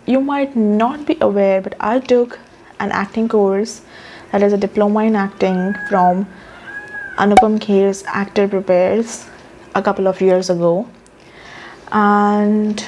you might not be aware, but I took an acting course, that is a diploma in acting from Anupam Kher's Actor Prepares, a couple of years ago. And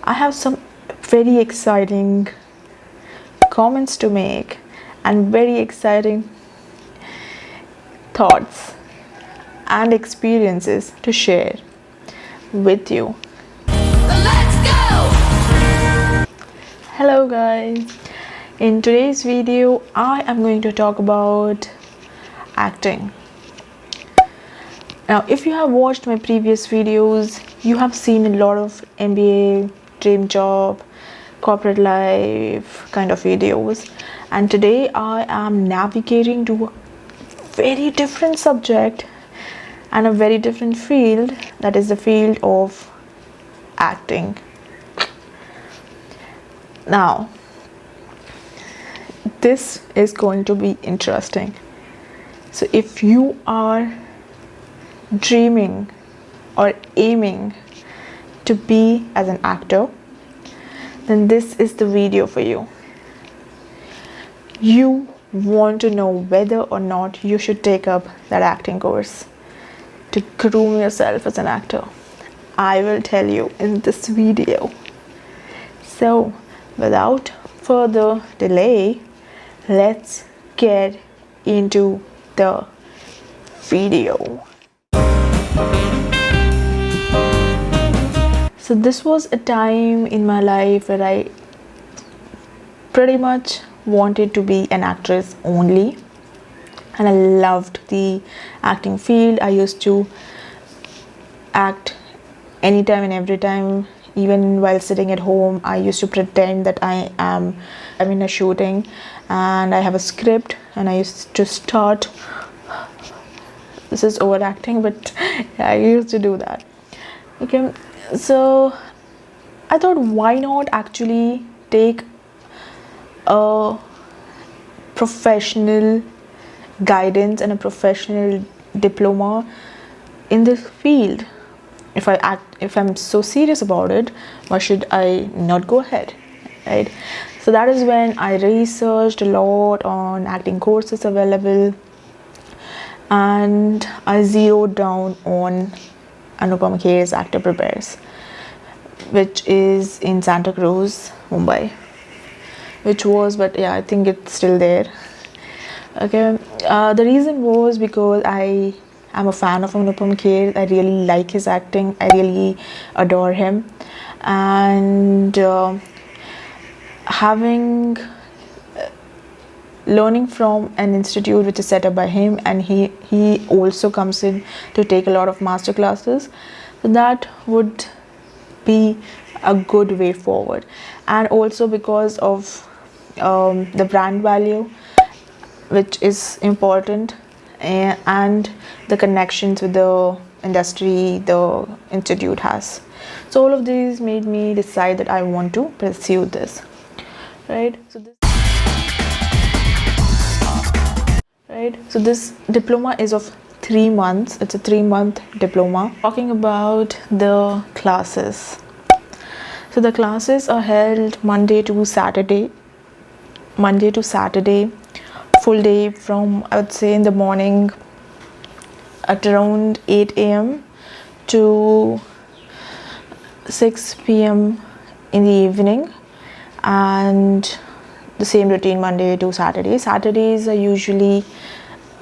I have some very exciting comments to make and very exciting thoughts and experiences to share with you. Let's go! Hello guys, in today's video I am going to talk about acting. Now, if you have watched my previous videos, you have seen a lot of MBA, dream job, corporate life kind of videos, and today I am navigating to a very different subject and a very different field, that is the field of acting. Now, this is going to be interesting. So if you are dreaming or aiming to be as an actor, then this is the video for you. You want to know whether or not you should take up that acting course to groom yourself as an actor. I will tell you in this video. So without further delay, let's get into the video. So this was a time in my life where I pretty much wanted to be an actress only, and I loved the acting field. I used to act anytime and every time. Even while sitting at home, I used to pretend that I'm in a shooting and I have a script, and I used to start. This is overacting, but yeah, I used to do that. Okay, so I thought, why not actually take a professional guidance and a professional diploma in this field? If I'm so serious about it, why should I not go ahead, right? So that is when I researched a lot on acting courses available, and I zeroed down on Anupam Kher's Actor Prepares, which is in Santa Cruz, Mumbai. But yeah, I think it's still there. Okay, the reason was because I am a fan of Anupam Kher. I really like his acting. I really adore him, and learning from an institute which is set up by him, and he also comes in to take a lot of master classes, so that would be a good way forward. And also because of the brand value, which is important, and the connections with the industry the institute has. So all of these made me decide that I want to pursue this, right? So this diploma is of 3 months. It's a 3-month diploma. Talking about the classes. So the classes are held Monday to Saturday, full day from, I would say, in the morning at around 8 a.m. to 6 p.m. in the evening, and the same routine Monday to Saturday. Saturdays are usually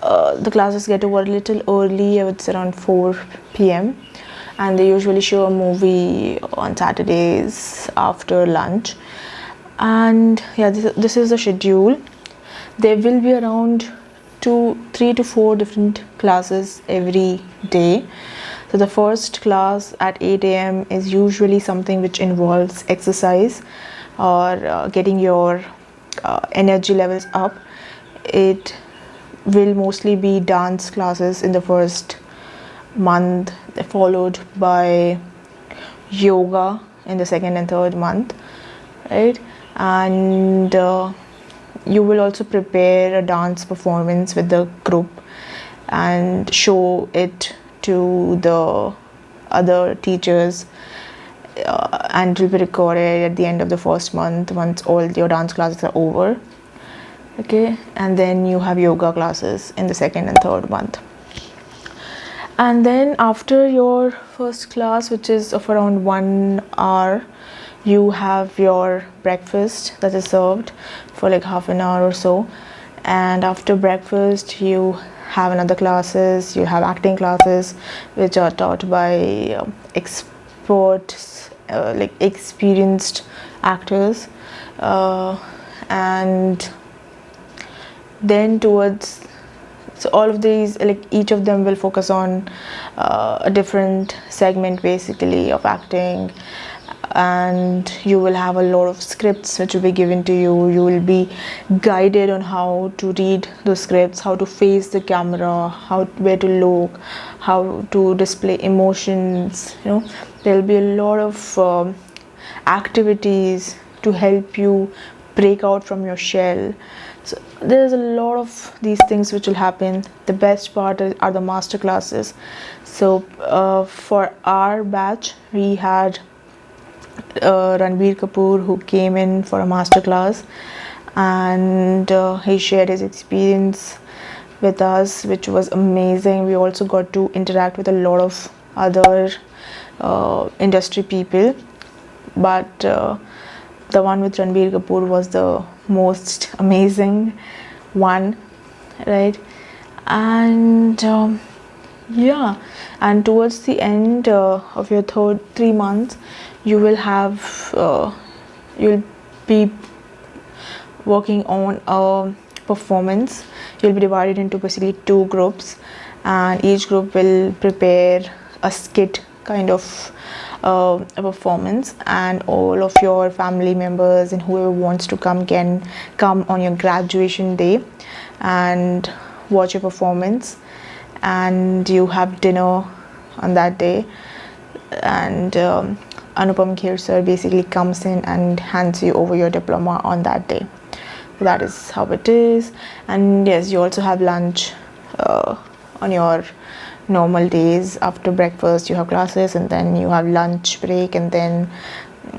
the classes get over a little early. I would say around 4 p.m. and they usually show a movie on Saturdays after lunch. And yeah, this is the schedule. There will be around 3 to 4 different classes every day. So the first class at 8 a.m. is usually something which involves exercise or getting your energy levels up. It will mostly be dance classes in the first month, followed by yoga in the second and third month, right? And you will also prepare a dance performance with the group and show it to the other teachers and it will be recorded at the end of the first month once all your dance classes are over. Okay, and then you have yoga classes in the second and third month. And then after your first class, which is of around 1 hour, you have your breakfast that is served for like half an hour or so. And after breakfast, you have another classes. You have acting classes, which are taught by experts, like experienced actors, and then towards, so all of these, like each of them will focus on a different segment basically of acting, and you will have a lot of scripts which will be given to you. You will be guided on how to read the scripts, how to face the camera, where to look, how to display emotions. There will be a lot of activities to help you break out from your shell. So there's a lot of these things which will happen. The best part are the master classes. So for our batch, we had Ranbir Kapoor, who came in for a master class, and he shared his experience with us, which was amazing. We also got to interact with a lot of other industry people, but the one with Ranbir Kapoor was the most amazing one, right? And yeah, and towards the end of your 3 months, you will have you'll be working on a performance. You'll be divided into basically 2 groups, and each group will prepare a skit kind of a performance, and all of your family members and whoever wants to come can come on your graduation day and watch your performance. And you have dinner on that day, and Anupam Kher sir basically comes in and hands you over your diploma on that day. So that is how it is. And yes, you also have lunch on your normal days. After breakfast you have classes, and then you have lunch break, and then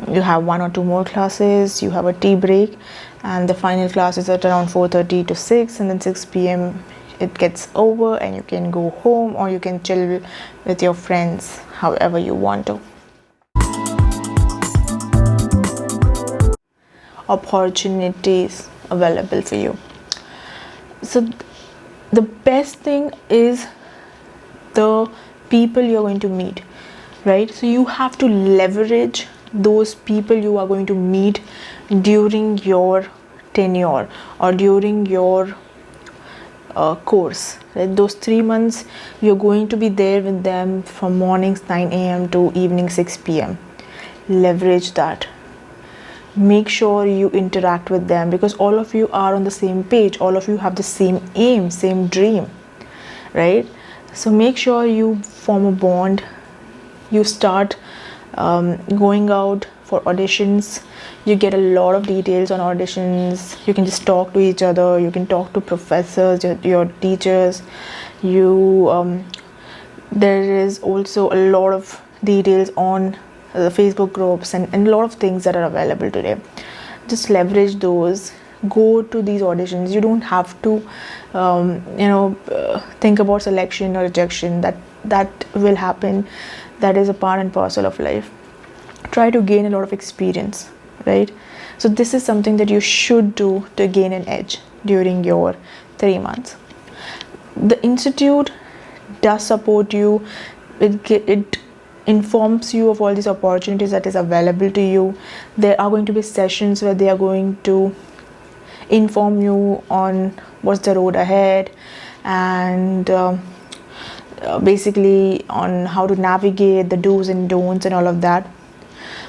you have 1 or 2 more classes. You have a tea break, and the final class is at around 4:30 to 6, and then 6 p.m. it gets over, and you can go home, or you can chill with your friends however you want to. Opportunities available for you. So the best thing is the people you're going to meet, right? So you have to leverage those people you are going to meet during your tenure or during your course, right? Those 3 months you're going to be there with them from mornings 9 a.m. to evening 6 p.m. Leverage that. Make sure you interact with them, because all of you are on the same page. All of you have the same aim, same dream, right? So make sure you form a bond. You start going out for auditions. You get a lot of details on auditions. You can just talk to each other. You can talk to professors, your teachers. There is also a lot of details on the Facebook groups and a lot of things that are available today. Just leverage those. Go to these auditions. You don't have to think about selection or rejection. That will happen. That is a part and parcel of life. Try to gain a lot of experience, right? So this is something that you should do to gain an edge during your 3 months. The institute does support you. It informs you of all these opportunities that is available to you. There are going to be sessions where they are going to inform you on what's the road ahead, and basically on how to navigate the do's and don'ts and all of that.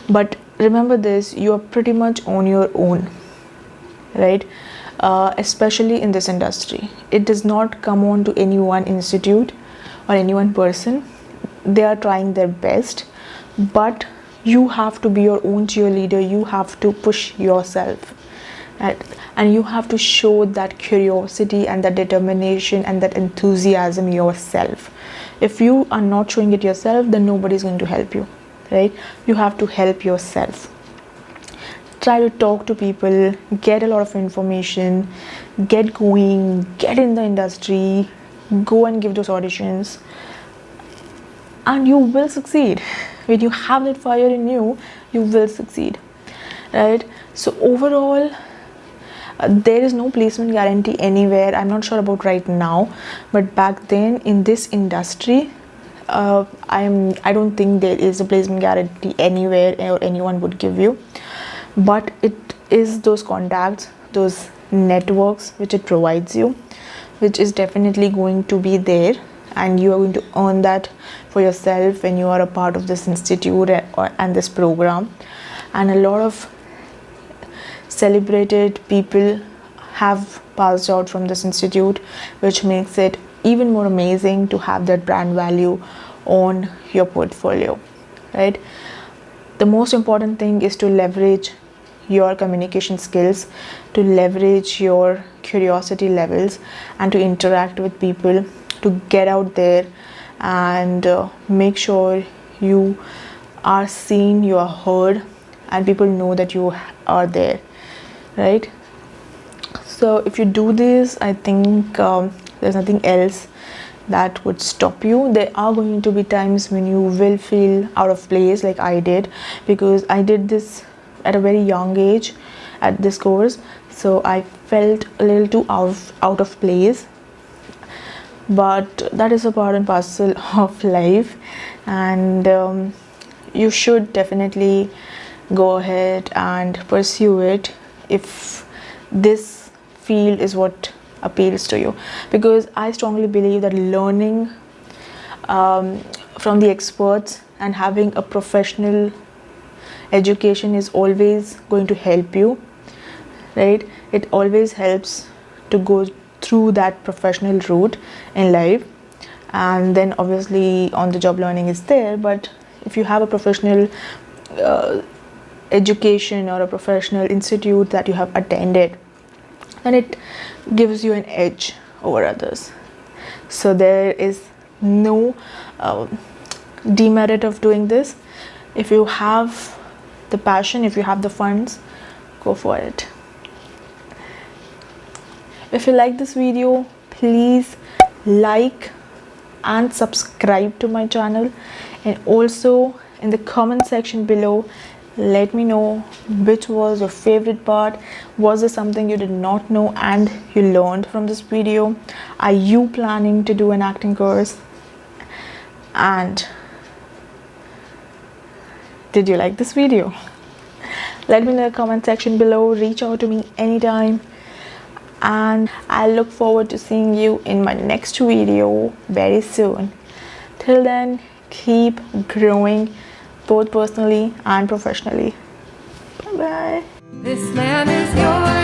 But remember this, you are pretty much on your own, right? Especially in this industry, it does not come on to any one institute or any one person. They are trying their best, but you have to be your own cheerleader. You have to push yourself, right? And you have to show that curiosity and that determination and that enthusiasm yourself. If you are not showing it yourself, then nobody is going to help you, right? You have to help yourself. Try to talk to people, get a lot of information, get going, get in the industry, go and give those auditions, and you will succeed. When you have that fire in you, you will succeed, right? So overall, there is no placement guarantee anywhere. I'm not sure about right now, but back then in this industry, I don't think there is a placement guarantee anywhere or anyone would give you, but it is those contacts, those networks which it provides you, which is definitely going to be there, and you are going to earn that for yourself when you are a part of this institute and this program. And a lot of celebrated people have passed out from this institute, which makes it even more amazing to have that brand value on your portfolio, right? The most important thing is to leverage your communication skills, to leverage your curiosity levels, and to interact with people, to get out there and make sure you are seen, you are heard, and people know that you are there, right? So if you do this, I think there's nothing else that would stop you. There are going to be times when you will feel out of place, like I did, because I did this at a very young age at this course, so I felt a little too out of place. But that is a part and parcel of life, and you should definitely go ahead and pursue it if this field is what appeals to you, because I strongly believe that learning from the experts and having a professional education is always going to help you, right? It always helps to go through that professional route in life, and then obviously on the job learning is there. But if you have a professional education or a professional institute that you have attended, then it gives you an edge over others. So there is no demerit of doing this. If you have the passion, if you have the funds, go for it. If you like this video, please like and subscribe to my channel, and also in the comment section below, let me know which was your favorite part. Was there something you did not know and you learned from this video? Are you planning to do an acting course? And did you like this video? Let me know in the comment section below. Reach out to me anytime, and I look forward to seeing you in my next video very soon. Till then, keep growing both personally and professionally. Bye bye. This land is yours.